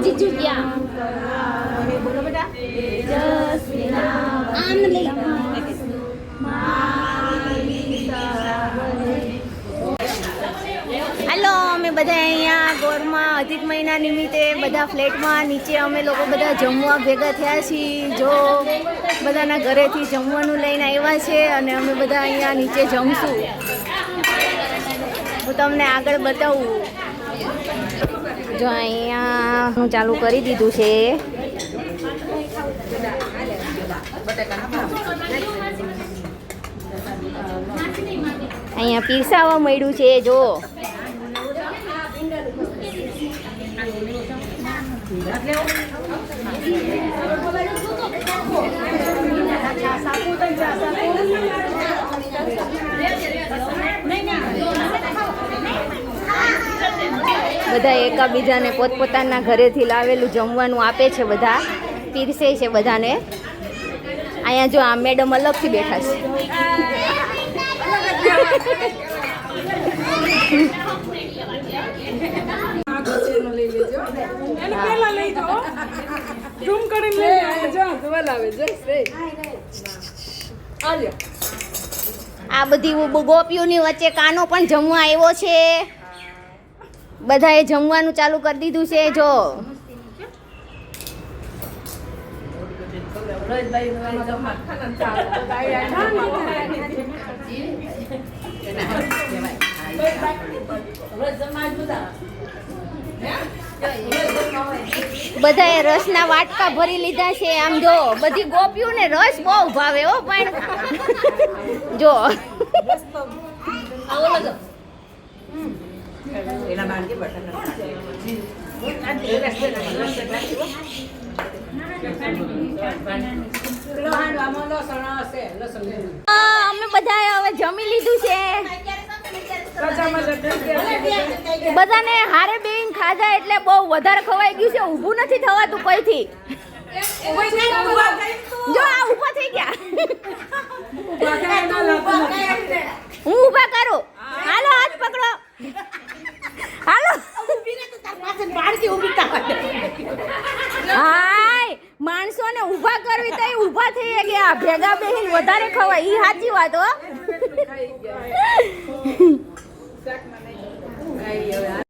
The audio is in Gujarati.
જીજુ ક્યાં? બોલો બેટા. આમ લઈ. હાલો, અમે બધા અહીંયા ગોરમાં અધિક મહિના નિમિત્તે બધા ફ્લેટમાં નીચે અમે લોકો બધા જમવા ભેગા થયા છીએ. જો બધાના ઘરેથી જમવાનું લઈને આવ્યા છે અને અમે બધા અહીંયા નીચે જમશું. હું તમને આગળ બતાવું. જો અહીંયા હું ચાલુ કરી દીધું છે. અહીંયા પીરસાવા મળ્યું છે. જો બધા એકાબીજાને પોતપોતાના ઘરેથી લાવેલું જમવાનું આપે છે. બધા પીરસે છે બધાને. અહીંયા જો આ મેડમ અલગથી બેઠા છે. આ બધી ગોપીઓની વચ્ચે કાનો પણ જમવા આવ્યો છે. બધાએ જમવાનું ચાલુ કરી દીધું છે. જો બધાએ રસના વાટકા ભરી લીધા છે. આમ જો બધી ગોપીઓને રસ બહુ ભાવે હો. પણ જો અમે બધા હવે જમી લીધું છે. બધાને હારે બેન ખાધા એટલે બહુ વધારે ખવાઈ ગયું છે. ઊભું નથી થવાતું કઈથી. જો આ ઊભા થઈ ગયા. હું ઊભા કરું. હાલો હાથ પકડો. હાલો. હાય માણસોને ઊભા કરવી તો ઊભા થઈ ગયા. ભેગા બેહીન વધારે ખવાય. ઈ સાચી વાત હો.